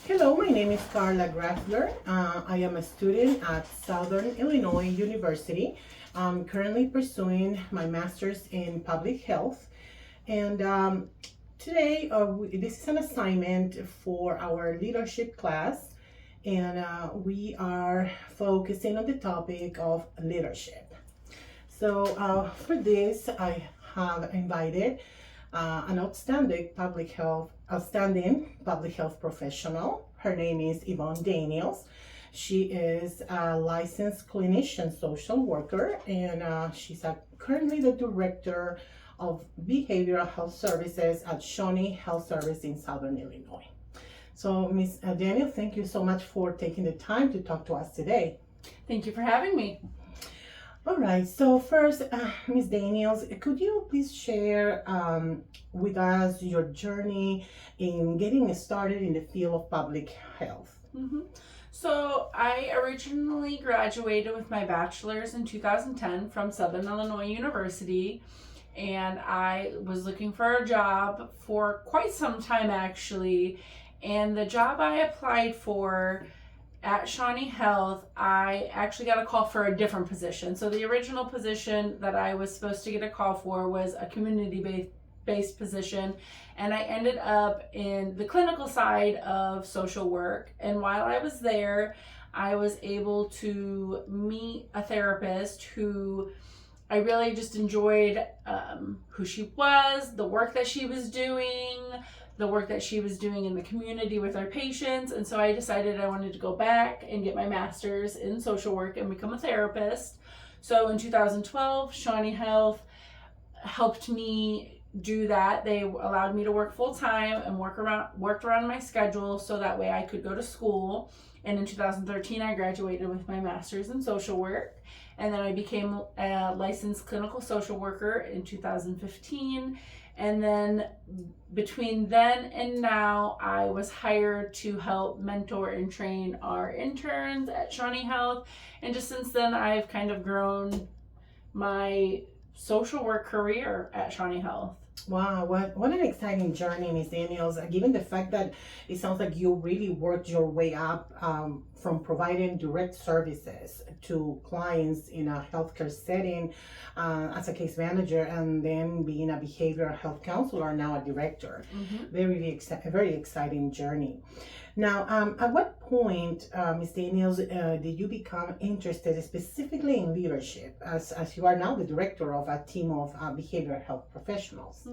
Hello, my name is Carla Graffler. I am a student at Southern Illinois University. I'm currently pursuing my master's in public health. And today, this is an assignment for our leadership class, and we are focusing on the topic of leadership. So, for this, I have invited an outstanding public health professional. Her name is Yvonne Daniels. She is a licensed clinician social worker, and she's currently the director of behavioral health services at Shawnee Health Service in Southern Illinois. So, Ms. Daniel, thank you so much for taking the time to talk to us today. Thank you for having me. All right, so first, Ms. Daniels, could you please share with us your journey in getting started in the field of public health? So I originally graduated with my bachelor's in 2010 from Southern Illinois University, and I was looking for a job for quite some time actually, and the job I applied for at Shawnee Health, I actually got a call for a different position. So the original position that I was supposed to get a call for was a community-based position, and I ended up in the clinical side of social work. And while I was there, I was able to meet a therapist who I really just enjoyed who she was, the work that she was doing, the work that she was doing in the community with our patients. And so I decided I wanted to go back and get my master's in social work and become a therapist. So in 2012, Shawnee Health helped me do that. They allowed me to work full time and worked around my schedule so that way I could go to school. And in 2013, I graduated with my master's in social work. And then I became a licensed clinical social worker in 2015. And then between then and now, I was hired to help mentor and train our interns at Shawnee Health. And just since then, I've kind of grown my social work career at Shawnee Health. Wow, what an exciting journey, Ms. Daniels. Given the fact that it sounds like you really worked your way up from providing direct services to clients in a healthcare setting as a case manager, and then being a behavioral health counselor, now a director. Very exciting journey. Now, at what point, Ms. Daniels, did you become interested specifically in leadership as you are now the director of a team of behavioral health professionals?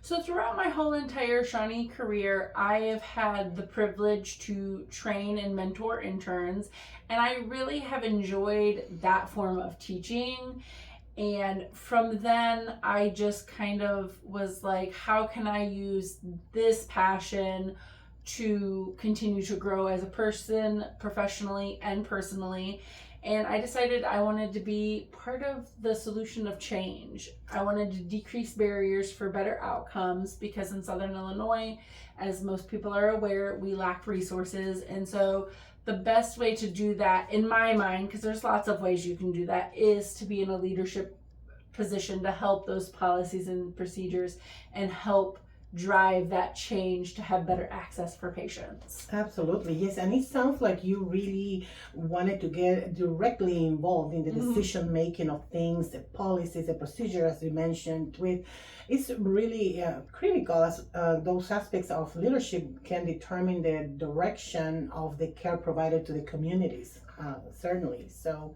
So throughout my whole entire Shawnee career, I have had the privilege to train and mentor interns, and I really have enjoyed that form of teaching. And from then, I just kind of was like, how can I use this passion to continue to grow as a person, professionally and personally? And I decided I wanted to be part of the solution of change. I wanted to decrease barriers for better outcomes because in Southern Illinois, as most people are aware, we lack resources. And so the best way to do that, in my mind, because there's lots of ways you can do that, is to be in a leadership position to help those policies and procedures and help drive that change to have better access for patients. Absolutely, yes. And it sounds like you really wanted to get directly involved in the decision making of things, the policies, the procedure, as you mentioned. It's really critical as those aspects of leadership can determine the direction of the care provided to the communities. Certainly. So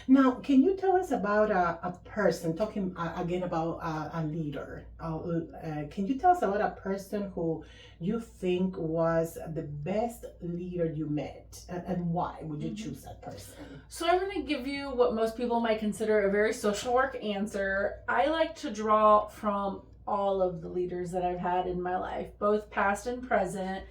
now, can you tell us about a person, talking again about a leader? Can you tell us about a person who you think was the best leader you met, and why would you choose that person? So I'm going to give you what most people might consider a very social work answer. I like to draw from all of the leaders that I've had in my life, both past and present.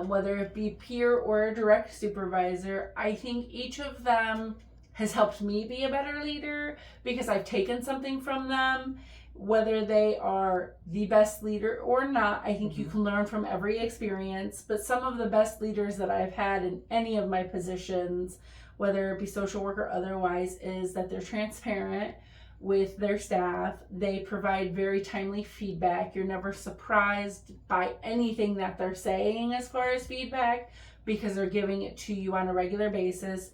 Whether it be peer or a direct supervisor, I think each of them has helped me be a better leader because I've taken something from them. Whether they are the best leader or not, I think you can learn from every experience. But some of the best leaders that I've had in any of my positions, whether it be social work or otherwise, is that they're transparent. with their staff. They provide very timely feedback. You're never surprised by anything that they're saying as far as feedback because they're giving it to you on a regular basis.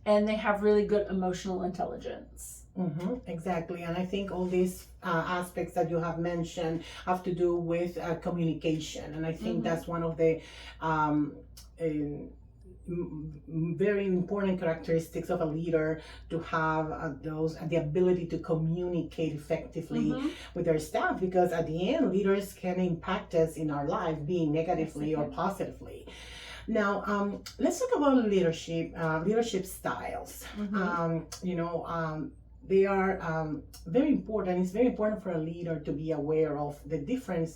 And they have really good emotional intelligence. Exactly. And I think all these aspects that you have mentioned have to do with communication. And I think that's one of the very important characteristics of a leader, to have the ability to communicate effectively with their staff, because at the end, leaders can impact us in our life, being negatively or positively. Now, let's talk about leadership styles. They are very important. It's very important for a leader to be aware of the different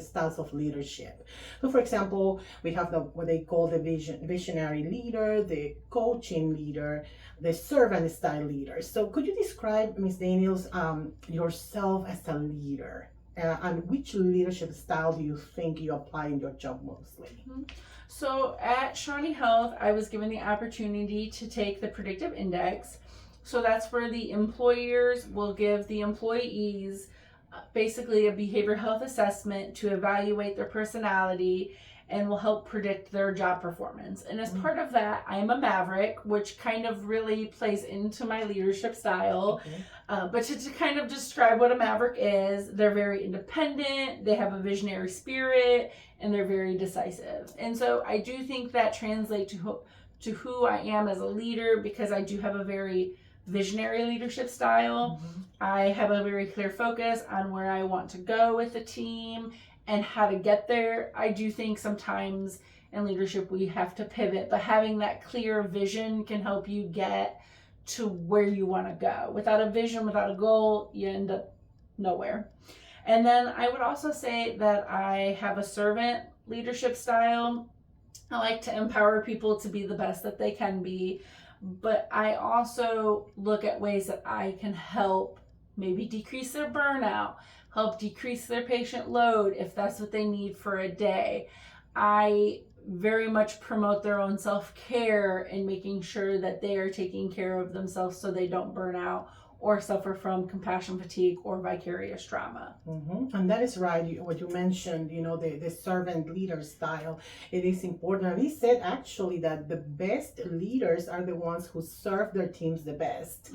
styles of leadership. So, for example, we have what they call the visionary leader, the coaching leader, the servant style leader. So, could you describe, Ms. Daniels, yourself as a leader? And which leadership style do you think you apply in your job mostly? So, at Shawnee Health, I was given the opportunity to take the predictive index. So that's where the employers will give the employees basically a behavioral health assessment to evaluate their personality and will help predict their job performance. And as part of that, I am a maverick, which kind of really plays into my leadership style. But to kind of describe what a maverick is, they're very independent, they have a visionary spirit, and they're very decisive. And so I do think that translates to who I am as a leader, because I do have a very visionary leadership style. I have a very clear focus on where I want to go with the team and how to get there. I do think sometimes in leadership we have to pivot, but having that clear vision can help you get to where you want to go. Without a vision, without a goal, you end up nowhere. And then I would also say that I have a servant leadership style. I like to empower people to be the best that they can be. But I also look at ways that I can help maybe decrease their burnout, help decrease their patient load if that's what they need for a day. I very much promote their own self-care and making sure that they are taking care of themselves so they don't burn out or suffer from compassion fatigue or vicarious trauma. And that is right, what you mentioned, the servant leader style. It is important. And he said actually that the best leaders are the ones who serve their teams the best.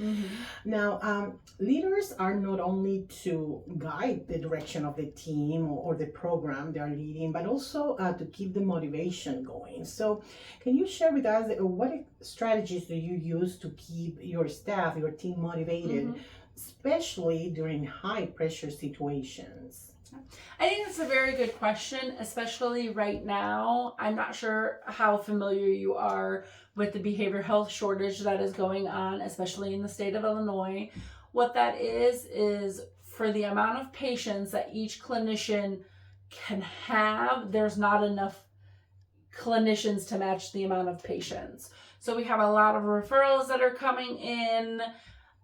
Now, leaders are not only to guide the direction of the team or the program they are leading, but also to keep the motivation going. So can you share with us what strategies do you use to keep your staff, your team motivated, especially during high pressure situations? I think that's a very good question, especially right now. I'm not sure how familiar you are with the behavioral health shortage that is going on, especially in the state of Illinois. What that is for the amount of patients that each clinician can have, there's not enough clinicians to match the amount of patients. So we have a lot of referrals that are coming in,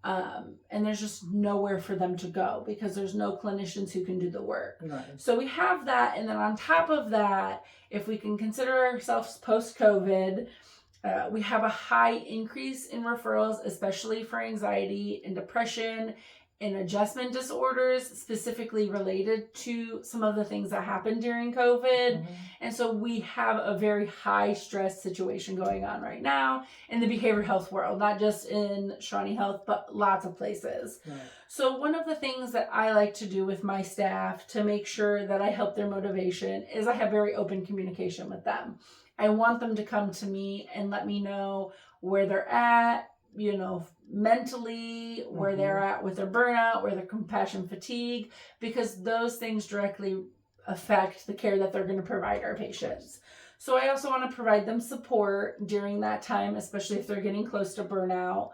and there's just nowhere for them to go because there's no clinicians who can do the work. So we have that, and then on top of that, if we can consider ourselves post-COVID, we have a high increase in referrals, especially for anxiety and depression and adjustment disorders, specifically related to some of the things that happened during COVID. And so we have a very high stress situation going on right now in the behavioral health world, not just in Shawnee Health, but lots of places. So one of the things that I like to do with my staff to make sure that I help their motivation is I have very open communication with them. I want them to come to me and let me know where they're at, mentally, where they're at with their burnout, where their compassion fatigue, because those things directly affect the care that they're going to provide our patients. So I also want to provide them support during that time, especially if they're getting close to burnout.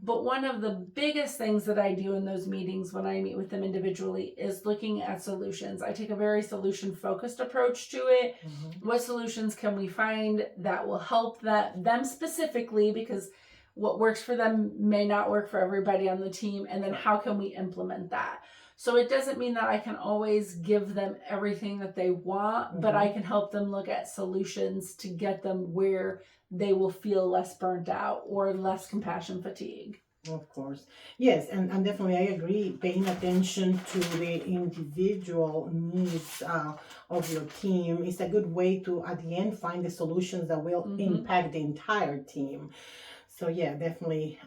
But one of the biggest things that I do in those meetings when I meet with them individually is looking at solutions. I take a very solution-focused approach to it. What solutions can we find that will help them specifically, because what works for them may not work for everybody on the team, and then how can we implement that? So it doesn't mean that I can always give them everything that they want, but I can help them look at solutions to get them where they will feel less burnt out or less compassion fatigue. Of course. Yes, and definitely I agree. Paying attention to the individual needs of your team is a good way to, at the end, find the solutions that will Mm-hmm. impact the entire team. So yeah, definitely,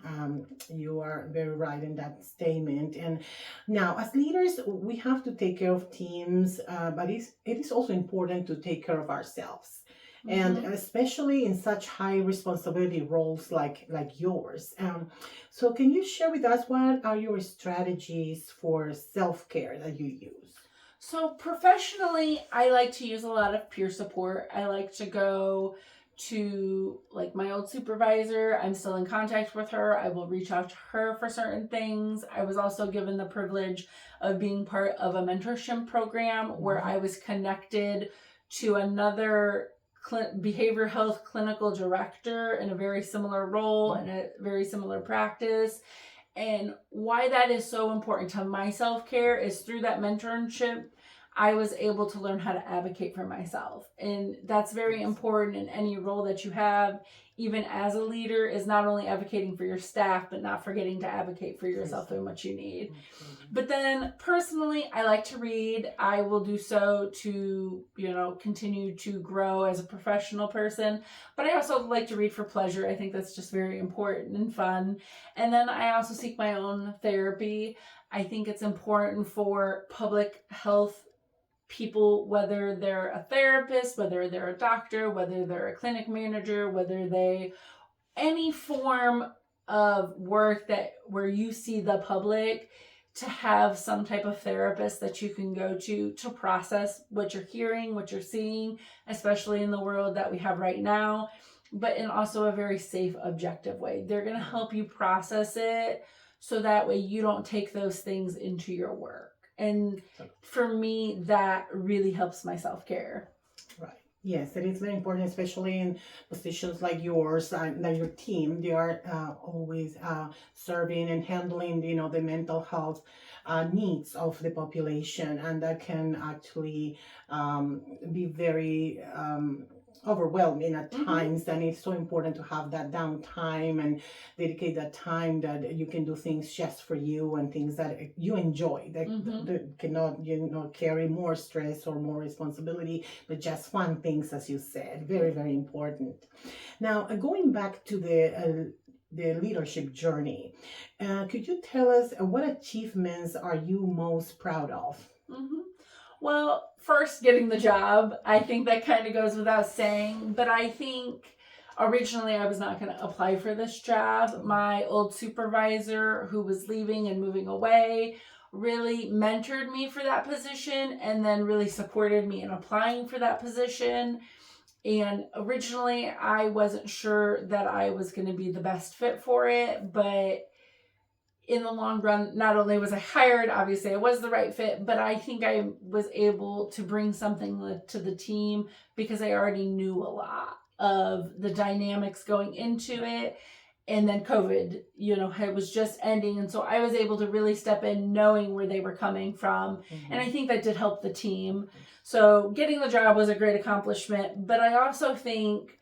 you are very right in that statement. And now, as leaders, we have to take care of teams, but it is also important to take care of ourselves, and Mm-hmm. especially in such high responsibility roles like yours. So, can you share with us what are your strategies for self care that you use? So professionally, I like to use a lot of peer support. I like to go to like my old supervisor. I'm still in contact with her. I will reach out to her for certain things. I was also given the privilege of being part of a mentorship program where Mhm. I was connected to another behavior health clinical director in a very similar role and a very similar practice. And why that is so important to my self care is through that mentorship, I was able to learn how to advocate for myself. And that's very important in any role that you have, even as a leader, is not only advocating for your staff, but not forgetting to advocate for yourself and what you need. But then personally, I like to read. I will do so to, continue to grow as a professional person. But I also like to read for pleasure. I think that's just very important and fun. And then I also seek my own therapy. I think it's important for public health people, whether they're a therapist, whether they're a doctor, whether they're a clinic manager, whether they any form of work that where you see the public, to have some type of therapist that you can go to process what you're hearing, what you're seeing, especially in the world that we have right now, but in also a very safe, objective way. They're going to help you process it so that way you don't take those things into your work. And for me, that really helps my self-care. Right. Yes, it is very important, especially in positions like yours, that your team, they are always serving and handling, the mental health needs of the population, and that can actually be very overwhelming at times. And it's so important to have that downtime and dedicate that time that you can do things just for you and things that you enjoy, that cannot, carry more stress or more responsibility, but just fun things, as you said. Very, very important. Now, going back to the leadership journey, could you tell us what achievements are you most proud of? Mm-hmm. Well, first, getting the job. I think that kind of goes without saying, but I think originally I was not going to apply for this job. My old supervisor, who was leaving and moving away, really mentored me for that position and then really supported me in applying for that position. And originally I wasn't sure that I was going to be the best fit for it, but in the long run, not only was I hired, obviously I was the right fit, but I think I was able to bring something to the team because I already knew a lot of the dynamics going into it. And then COVID, it was just ending. And so I was able to really step in knowing where they were coming from. And I think that did help the team. So getting the job was a great accomplishment. But I also think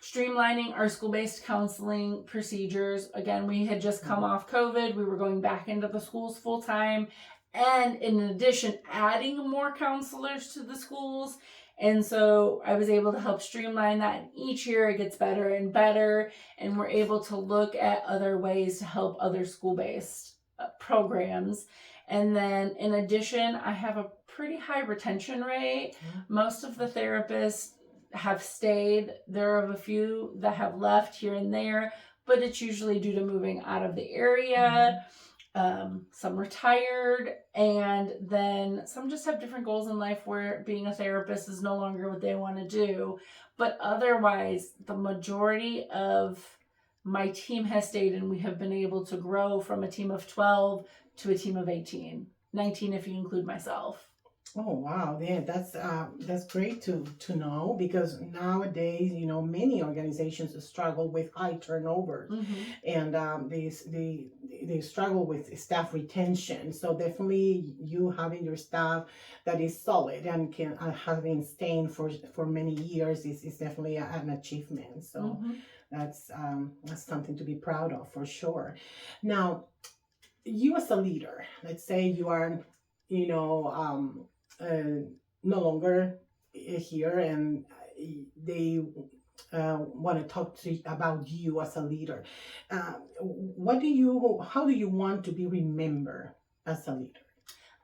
streamlining our school-based counseling procedures. Again, we had just come off COVID. We were going back into the schools full-time. And in addition, adding more counselors to the schools. And so I was able to help streamline that. And each year it gets better and better. And we're able to look at other ways to help other school-based programs. And then in addition, I have a pretty high retention rate. Most of the therapists have stayed. There are a few that have left here and there, but it's usually due to moving out of the area. Some retired, and then some just have different goals in life where being a therapist is no longer what they want to do. But otherwise, the majority of my team has stayed, and we have been able to grow from a team of 12 to a team of 18, 19 if you include myself. Oh wow, yeah, that's great to know, because nowadays, many organizations struggle with high turnover, and they struggle with staff retention. So definitely you having your staff that is solid and can having staying for many years is definitely an achievement. So that's something to be proud of for sure. Now, you as a leader, let's say you are, no longer here, and they want to talk about you as a leader. How do you want to be remembered as a leader?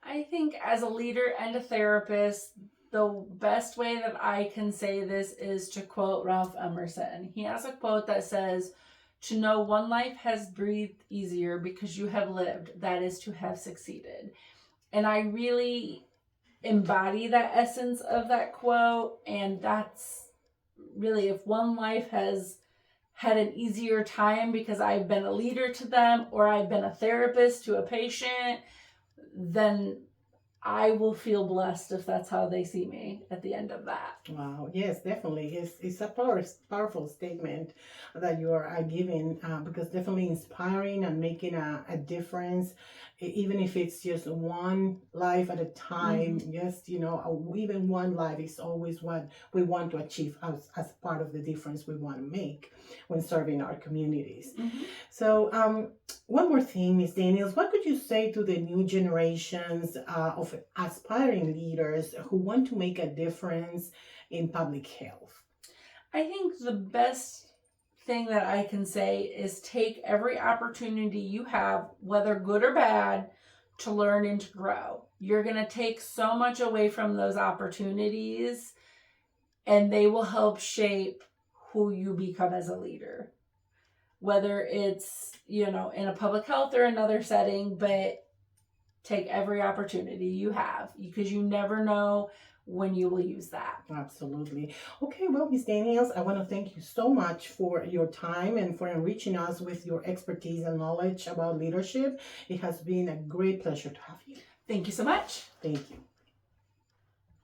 I think as a leader and a therapist, the best way that I can say this is to quote Ralph Emerson. He has a quote that says, "To know one life has breathed easier because you have lived, that is to have succeeded." And I really embody that essence of that quote. And that's really, if one life has had an easier time because I've been a leader to them or I've been a therapist to a patient, then I will feel blessed if that's how they see me at the end of that. Wow, yes, definitely. It's a powerful statement that you are giving, because definitely inspiring and making a difference, even if it's just one life at a time. Just, even one life is always what we want to achieve as part of the difference we want to make when serving our communities. So, one more thing, Ms. Daniels, what could you say to the new generations of aspiring leaders who want to make a difference in public health? I think the best thing that I can say is take every opportunity you have, whether good or bad, to learn and to grow. You're going to take so much away from those opportunities, and they will help shape who you become as a leader. Whether it's, in a public health or another setting, but take every opportunity you have, because you never know when you will use that. Absolutely. Okay, well, Ms. Daniels, I want to thank you so much for your time and for enriching us with your expertise and knowledge about leadership. It has been a great pleasure to have you. Thank you so much. Thank you.